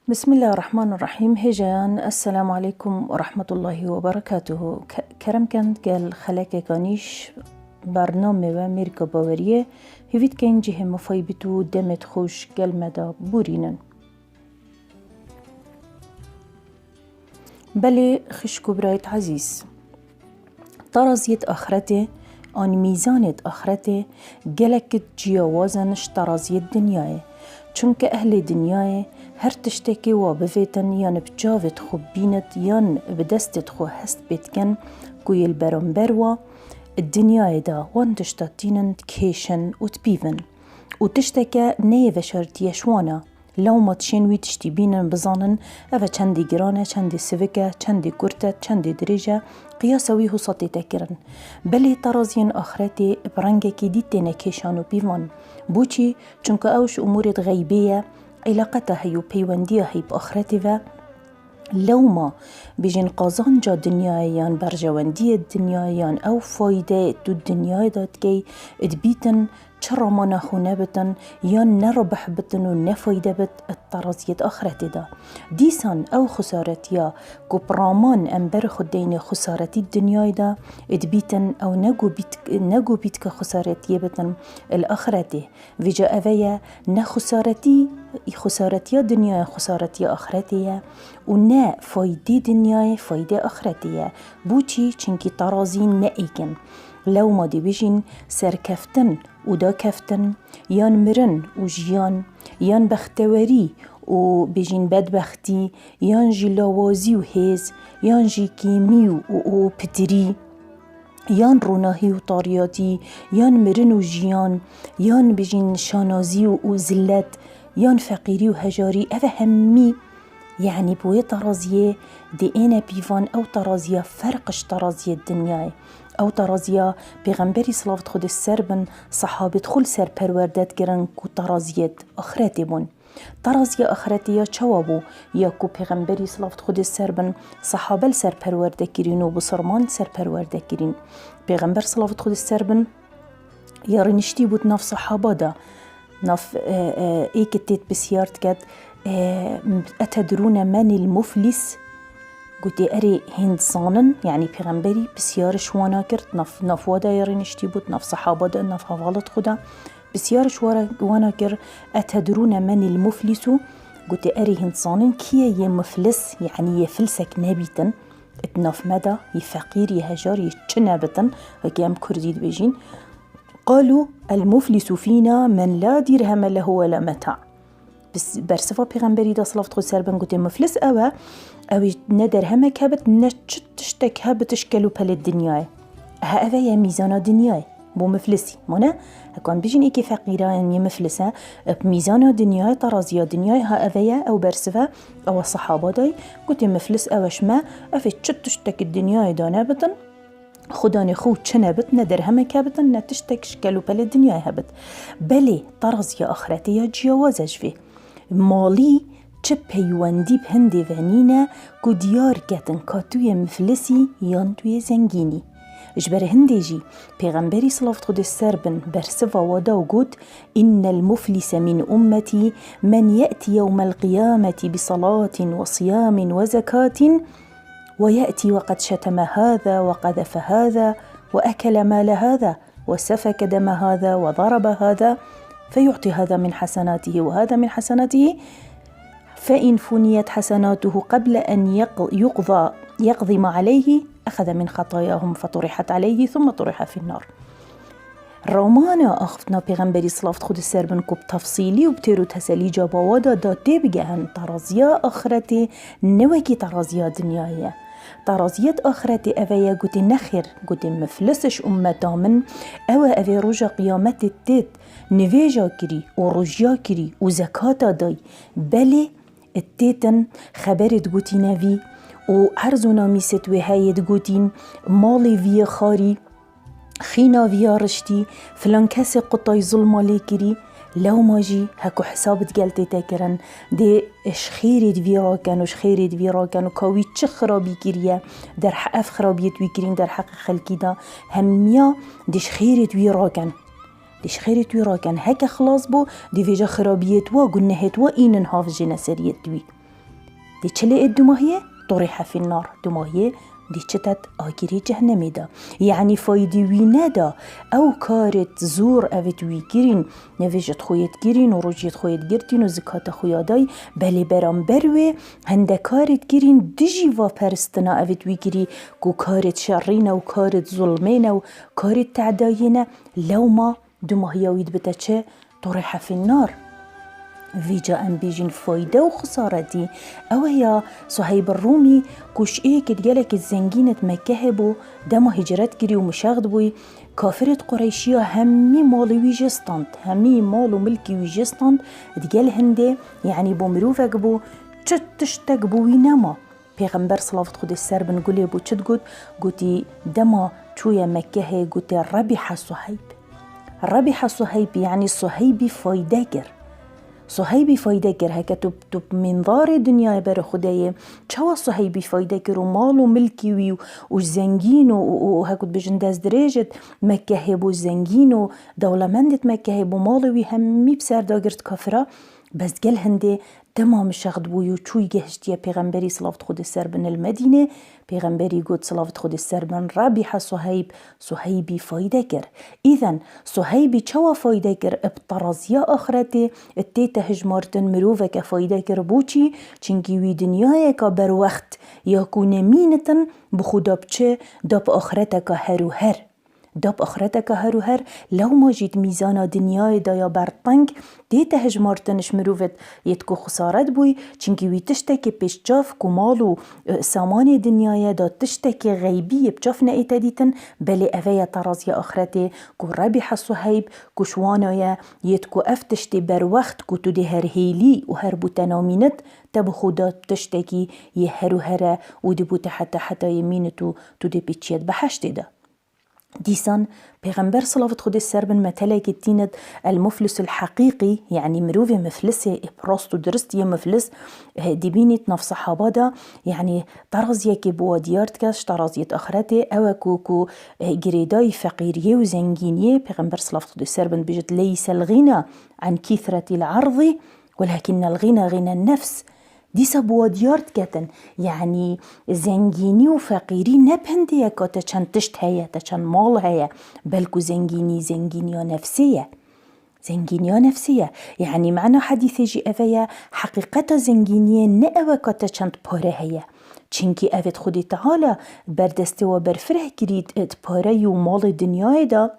بسم الله الرحمن الرحيم. هجان السلام عليكم ورحمة الله وبركاته. كرم كانت قال خلاك كانيش برنامج وميركا باوريه هفيت كان جه مفايبتو دمت خوش قال مدى بورينن بلي خشكو برايت عزيز طرزيت آخرته آن ميزانت آخرته قلك جيوازنش ترازيت دنياي چونك أهل دنياي هر تشتكي وابفتن يان بجاوت خو بينت يان بدستت خو هست بيتكن كوي البرنبروا الدنياي دا وان تشتاتينن تكيشن وتبيفن وتشتكى نيفة شرطية شوانا لو ما تشينوي تشتي بينن بزانن أفا چندي جرانة چندي سفكة چندي كورتة چندي دريجة قياسوي هو سطي تكرن بلي ترازين آخرتي برنگكي ديتين كيشانو بيفان بوچي چونك اوش امورت غيبية علاقتها هيو بيواندية هي بآخرتي لو ما بيجين قازانجا دنيايان برجواندية دنيايان أو فايدة دو الدنيا دات كي ادبيتن چرمانا خونبتن يان نربح بتن و نفايدة بت الترازية آخرتي دا ديسان أو خسارتيا كو برامان أمبر خدين خسارتي الدنيا دا ادبيتن أو نگو بيتك خسارتي بتن الآخرتي فيجا أفيا خسارتيا دنيا خسارتيا آخرتيا و نا فايدة دنيا فايدة آخرتيا بوچي چنكي ترازين نائكن لو ما دي بيجين سر كفتن و دا كفتن يان مرن و جيان يان بختوري و بيجين بدبختي يان جي لاوازي و هيز يان جي كيمي و پدري يان روناهي و طارياتي يان مرن و جيان يان بيجين شانازي و زلت يان فقيري و هجاري أفا همي يعني بوي ترازيه دي انا بيفان او ترازيه فرقش ترازيه الدنيا او ترازيه بيغمبري صلاة خود السربن صحابة خل سر پروردت گرن كو ترازيت اخرتي بون ترازيه اخرتيه چوابو يا كو بيغمبري صلاة خود السربن صحابة سر پرورده گرين و بصرمان سر پرورده گرين بيغمبر صلاة خود السربن يارنشتي بود نف صحابة دا نف ايكتت بسيارت قد أتدرون من المفلس قلت أري هند صانن يعني پیغمبري بسيار شوانا كرت نف وادا يرنشتي بود نف صحابة دا نف حوالت خدا بسيار شوانا كر أتدرون من المفلس قلت أري هند صانن كي يمفلس يعني يفلسك نبيتا اتناف مدى يفقير يهجار يتشنبتا وكيام كرديد بيجين قالوا المفلس فينا من لا درهم له ولا متاع بس برسفا پیغمبری دا صلاة خود سربن گوته مفلس او ندر همه كابت نشتك هبتش كلو پل الدنيا ها اوه يا ميزانا دنيا بو مفلسي مانا هكوان بيجين ايكي فقيرا يعني مفلسة بميزانا دنيا ترازيا دنيا ها اوه او برسفا او صحابة داي گوته مفلس اوش ما افه تشتك الدنيا دانا بطن خداني خو چنبت ندر همه كابت نتشتك شكلو پل الدنيا هبت بلي ترازيا اخرتيا جيوازش فيه مالی چه پیوندی بهندی ونینه که دیار کتن که توی مفلسی یان توی زنگینی اجبر هندی جی پیغمبری صلاة خود السربن برسفا وادا و گود إن المفلس من أمتي من يأتي يوم القيامة بصلاة وصيام وزكاة ويأتي وقد شتم هذا وقذف هذا وأكل مال هذا وسفك دم هذا وضرب هذا فيعطي هذا من حسناته وهذا من حسناته فإن فنيت حسناته قبل أن يقضي ما عليه أخذ من خطاياهم فطرحت عليه ثم طرح في النار رومانا أخفتنا پیغمبری صلاة خود السربن كوب تفصيلي وبتيرو تسالي جابوادا دا دي بگهن ترازيا آخرتي نوكي ترازيا دنيايا ترازيات آخرتي أفيا قوتي نخير قوتي مفلسش أمتا من أو أفي رجا قيامت التيت نفيجا كري ورجيا كري وزكاة داي بلي التيتن خبرت قوتي نفي وعرزونا ميست وهايت قوتين مالي في خاري خينا في رشتي فلان كاسي قطاي ظلما ليكري لو ماجي هكو حسابت قالتي تاكرن دي اش خيرت فيراكن وش خيرت فيراكن وكاوي تش خرابي كريا در حق اف خرابيت ويكرين در حق خلقي دا هميا ديش خيرت فيراكن ديش خيرت ويراكن هكا خلاص بو دي فيجا خرابيت وا قنهت وا إينن هاف جنسريت دوي دي چلي الدماهية طرح في النار دماهية دي چتت آگيري جهنمي دا يعني فايدي وينا دا او كارت زور اوت ويگيرين نويجت خويت گيرين و روجيت خويت گرتين و زكاة خوياداي بلي برام بروي هنده كارت گيرين دجي و پرستنا اوت ويگيري كو كارت شرين و كارت ظلمين و كارت تعداينا لو ما دماهية ويد بتا چه طرح في النار فيجا ام بيجين فايدة وخسارة دي او هي صهيب الرومي كوش ايه كتجالك الزنجينة مكهبو دما هجرات كري ومشاغد بوي كافرة قريشية همي مالي ويجستاند همي مالو ملكي ويجستاند تجال هنده يعني بو مروفك بو تشتك بو وينما پیغمبر صلوات خود السر بنقولي بو چت قد قوتي دما تويا مكه قوتي ربح صهيب ربح صهيب يعني صهيبي فايدة صهيبي فايدة گر هكا تب منظار دنيا بر خدايه چوا صهيبي فايدة گر و مال و ملكي وي و زنگين و هكو بجن داز درجت مكه هبو زنگين و دولمندت مكه هبو مال وي همي بسر داگرت كافرة بس قال هنده دمام شغد بويو چوي گهشتيا پیغمبري صلوات خود السر بن المدينة پیغمبري قد صلوات خود السر بن رابح صهيب صهيبي فايدة گر إذن صهيبي چوا فايدة گر ابطرازيا آخرته التيتا هجمارتن مروفك فايدة گر بوچي چنگي وي دنيايكا بر وقت يكون مينتن بخدا بچه داب آخرتك هرو هر داب آخرتك هرو هر لو ما جيت ميزانا دنياي دايا برطنگ ديتا هجمارتنش مروفت يتكو خسارت بوي چنكي وي تشتكي پیش جاف كمالو سامان دنياي دا تشتكي غيبي بجاف نئتا ديتن بلي اويا ترازيا آخرته كو ربح صهيب كو شوانايا يتكو افتشتي بر وقت كو تو دي هر هيلي و هر بوتنامينت تب خدا تشتكي يهرو هره و دي بوت حتى يمينتو تو دي بيتشيت بحشت ده ديسان پیغمبر صلوات خود السر بن متلا كتينت المفلس الحقيقي يعني مروفي مفلسي براستو درستي مفلس دي بينت نف صحابة دا يعني طرازيا كي بوا ديارت كاش طرازية اخرته او كوكو جريداي فقيريه وزنجينيه پیغمبر صلوات خود السر بن بجد ليس الغنى عن كثرة العرض ولكن الغنى غنى النفس ديسا بواديارت كاتن يعني زنجيني وفقيري نبهندية كاتا چند تشت هيا تا چند مال هيا بلكو زنجينية نفسية زنجينية نفسية يعني معنى حديث جي أفيا حقيقة زنجينية نأوى كاتا چند پاره هيا چنكي أفت خودي تعالى بردسته و برفره كريد اتپاره و مال دنياي دا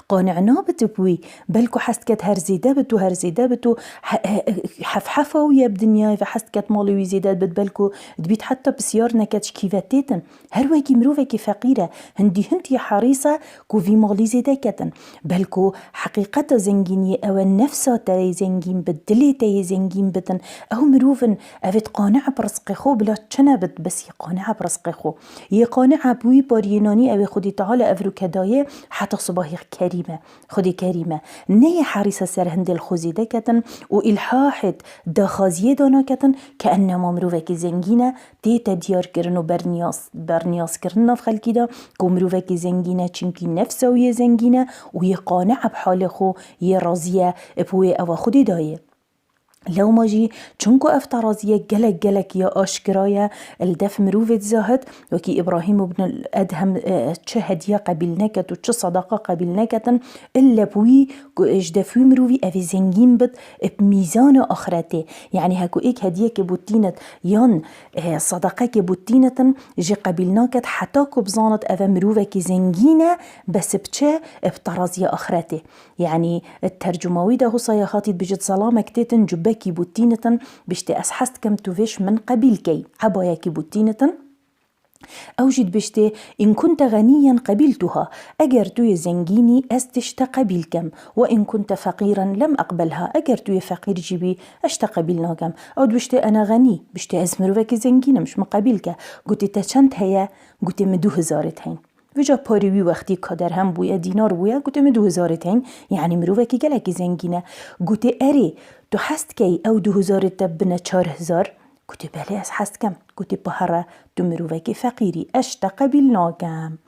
قانعنا بتبوي بلكو حست كت هر زيده بتو حفحفه ويا بدنيا فحست كت مالي ويزيدات بلكو دبيت حتى بسيار نكتش كيفتيتن هر وكي مروفكي فقيره هندي حريصه كو في مالي زيده كتن بلكو حقيقه زنجينيه او النفس تاي زنجين بدلي تاي زنجين بتن او مروفن افت قانعه برزق خو بلا چنبت بس قانعه برزق خو يقانعه بوي باريناني او خدي تعالى افرو كدايه حتى صباحي كريمة خدي كريمة نية حارسة سر هند الخزيدة كتن وإلحاحت داخازية دانا كتن كأنما مروفك زنجينة تيتا ديار كرن و برنياس كرن في خلقي دا كو مروفك زنجينة چنكي نفسه ويا زنجينة ويقانع بحال خو يرازية بوي او خدي دايه لو ماجي چونكو افترازية جلك يا اشكرايا الدف مروفت زاهد وكي ابراهيم بن الادهم چه هدية قبل نكت و چه صدقة قبل نكتن الا بوي اجدفو مروفي افي زنجين بد بميزان اخرته يعني هكو ايك هدية كبوتينت يان صدقة كبوتينتن جي قبل نكت حتى كبزانت افا مروفة كي زنجينة بس بچه افترازية اخرته يعني الترجماوي ده صياحاتي بجد سلامك تيتن جب كي بوتينة بشتي أسحست كم توفيش من قبيل كي عبايا كي بوتينة أوجد بشتي إن كنت غنيا قبلتها أجر توي زنجيني أستشت قبل كم وإن كنت فقيرا لم أقبلها أجر توي فقير جيبي أشتقبلنا كم أو بشتي أنا غني بشتي أزمر وكي زنجينة مش مقابلك قلت تشنت هيا قلت مدوه زارتين وجا پاروی وقتی کادر هم بویا دینار بویا گوته می 2000 یعنی مروفه که گلکی زنگینه گوته اری تو حست کی او 2000 تبنه 4000 گوته بله از حست کم گوته بهره تو مروفه که فقیری اشتق بالناکم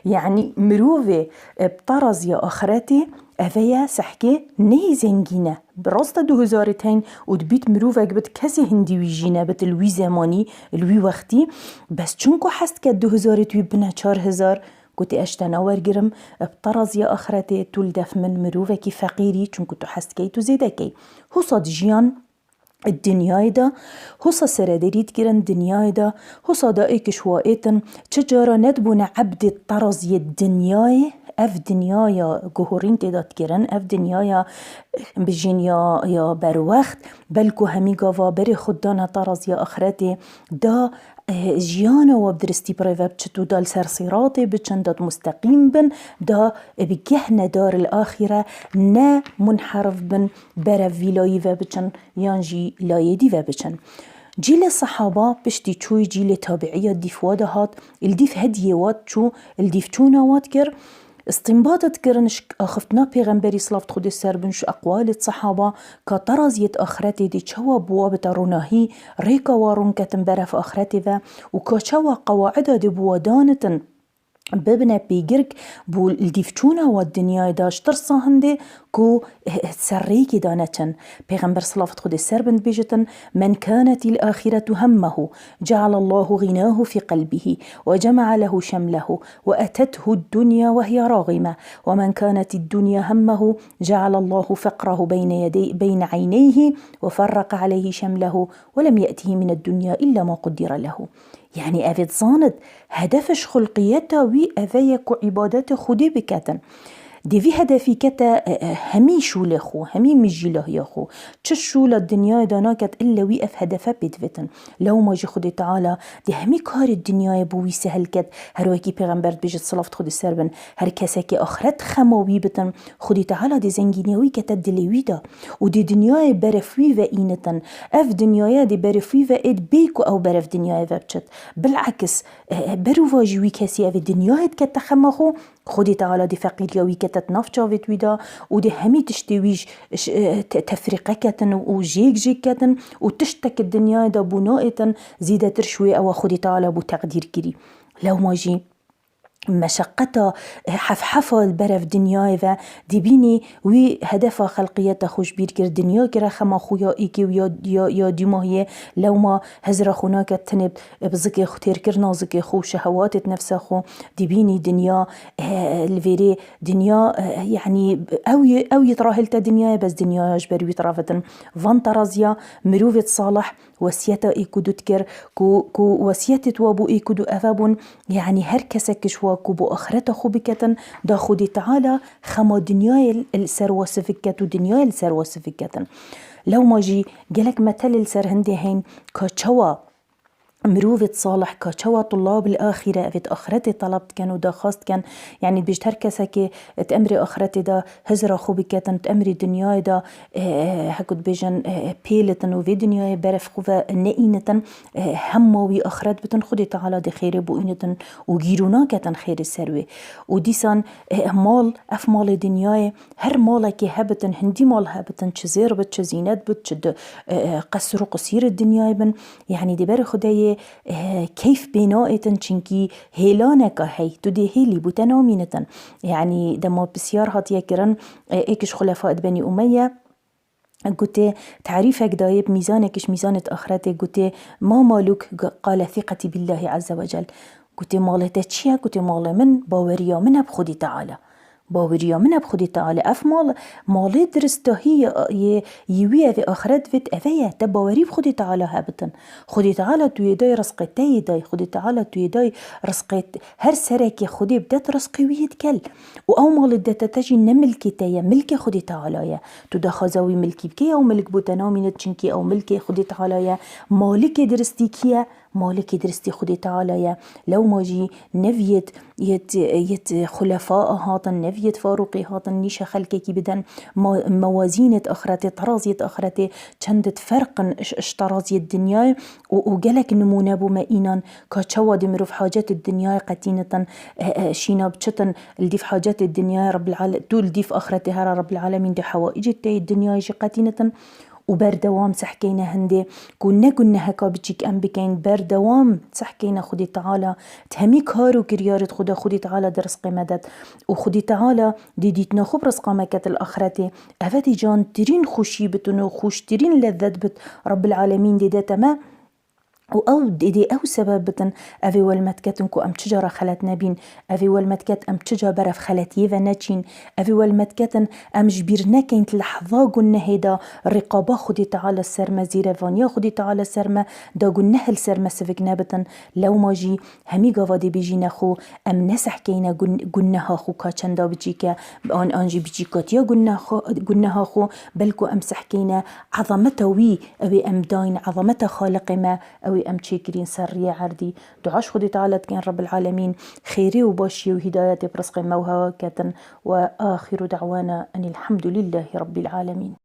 يعني مروفه بطرز يا آخرتي أفيا سحكي نهي زنجينة براستا 2000 ودبيت مروفك بت كسي هندي ويجينا بت الوي زماني الوي وقتي بس چونكو حست كد 2000 توي بنا 4000 كنتي اشتنا ورقرم بطرز يا اخرتي تولدف من مروفكي فقيري چونكو تو حست كي تو زيدكي هو صاد جيان الدنيا دا هوصا سرادريت كيرن دنيا دا هوصا دائك شوائتن تجارة ندبون عبد الطرز الدنيا اف دنيايا جهورين تدات كيرن اف دنيايا بجين يا بروخت بلكو همي قافا بري خدانا طرز يا اخرتي دا جيانا وبدرستي بريفا بچتو دال سرصيراتي بچندات مستقيم بن دا بجهنا دار الآخرة نا منحرف بن برا فيلايفا بچن يانجي لايدي بچن جيل الصحابة بشتي چوي جيل تابعية الديف وادهات الديف هديوات چو الديف چونا وات كر استنباطت كرنش اخفتنا پیغمبری صلافت خود سر بنش اقوال الصحابة كطرزيت اخرتي دي چوا بوابت روناهي ريكا وارون كتن برف اخرتي ذا وكا چوا قواعد دي بوادانتن ببنا بيجرك بو الديفتونا والدنيا داش ترصا هندي كو سريكي دانتن پیغمبر صلافت خود السربند بيجتن من كانت الآخرة همه جعل الله غناه في قلبه وجمع له شمله وأتته الدنيا وهي راغمة ومن كانت الدنيا همه جعل الله فقره بين عينيه وفرق عليه شمله ولم يأته من الدنيا إلا ما قدر له يعني أفيد صاند هدفش خلقيته وي أفيك عبادات خودي بكاتن دي في هدفي كتا همي شولة خو همي مجيله يا خو تششولة الدنيا داناكت إلا وي أف هدفها بيدفتن لو ما جي خدي تعالى دي همي كار الدنيا بوي سهل كت هرواكي پیغمبر بيجت صلافت خدي سربن هر كساكي آخرت خماوي بتن خدي تعالى دي زنجينيوي كتا دليوي دا ودي دنيا برفوي وإينتن أف دنيا دي برفوي وإد بيكو أو برف دنيا وبچت بالعكس برو واجوي كسي أف دنيا كتا خماخو خدي تعالى دي فقيريوي كتت نافجاوت ويدا ودي همي تشتويج تفريقة كتن وجيك كتن وتشتك الدنيا دا بنائتن زيادة ترشوي أو خدي تعالى بو تقدير كري لو ما جي مشقته حفحفة البرف دنيا ذا دي بيني وي هدفها خلقيته خوش بير كر دنيا كرا خما خويا إيكي ويا يا ديما هي لو ما هزر خوناك تنب بزكي ختير كرنا زكي خو شهوات نفسه خو دي بيني دنيا الفيري دنيا يعني أو يتراهلت دنيا بس دنيا يجبر ويترافتن فان ترازيا مروفة صالح وسيته إيكو تذكر كو وسيته وابو إيكو دو أفابون يعني هر كسك شوا كوبو أخرته خبكتن دا خدي تعالى خما دنيا السر وسفكت ودنيا السر وسفكتن لو ما جي جالك مثل السر هندي هين كشوا مروفة صالح كشوا طلاب الآخرة في آخرتي طلبت كان ودا خاصت كان يعني بيجتر كسكي تأمري آخرتي دا هزرا خوبكتن تأمري دنيا دا هكذا بيجن بيلتن وفي دنيا برف خوفا نئينتن هموي آخرت بتن خدي تعالى دي خير بوينتن وغيرونا كتن خير السروي وديسان مال اف مال دنيا هر مالك هبتن هندي مال هبتن چزير بت چزينت بت چد قصر قصير الدنيا بن يعني دي بر خداي كيف بنائتن چنكي هيلانك هي تدي هيلي بوتنامينتن يعني دما بسيار هاتيا كرن ايكش خلفاء بني أمية قلت تعريفك دايب ميزانكش ميزانة آخرتك قلت ما مالك قال ثقتي بالله عز وجل قلت مالتك شيا قلت مال من باوريا منها بخدي تعالى باوريا منها بخدي تعالى اف مال درسته هي يويه في آخرت فيت افيا تباوري بخدي تعالى هابتن خدي تعالى تو يداي رزقتي يداي خدي تعالى تو يداي رزقت هر سرك خدي بدات رزقي ويتكل او مال بدات تجي نملكي تايا ملكي خدي تعالى يا تو خزاوي ملكي بكي او ملك بوتنامين تشنكي او ملكي خدي تعالى يا مالك درستي كيا مالك درستي خدي تعالى يا لو ما جي نفيت يت خلفاء هاتن نفيت فاروقي هاتن نيشا خلقكي بدن موازينة أخرتي طرازية أخرتي چندت فرقن اشترازي الدنيا وقالك نمونا بما إينان كاتشوا دمرو في حاجات الدنيا قتينة شينا بچتن الدي في حاجات الدنيا رب العالمين دول دي في آخرتي هرا رب العالمين دي حوائج الدنيا يجي قتينة وبردوام سحكينا هندي كنا قلنا هكا بتشيك أم بكين بردوام سحكينا خدي تعالى تهمي كارو كريارة خدا خدي تعالى درس قيمدت وخدي تعالى ديتنا خب رزق مكة الآخرة أفادي جان ترين خوشي بتنو خوش ترين لذت بت رب العالمين دي تما أو دي أو سبب بتن أفي والمتكتن كو أم تجارة خلت نبين أفي والمتكت أم تجا برف خلت يفا ناتشين أفي والمتكتن أم جبيرنا كينت لحظة قلنا هيدا الرقابة خدي تعالى السرمة زيرا فانيا خدي تعالى السرمة دا قلنا السرمة سفك نابتن لو ما جي همي قوادي بيجي نخو أم نسح كينا قلناها خو كاتشان دا بجيكا بأن أنجي بجيكات يا قلناها خو بلكو أمسح كينا عظمته وي أبي أم داين عظمته خالق ما أو أم تشيكرين سرية عردي دعاش خدي تعالى كان رب العالمين خيري وباشي وهدايتي برزق موها كاتن وآخر دعوانا أن الحمد لله رب العالمين.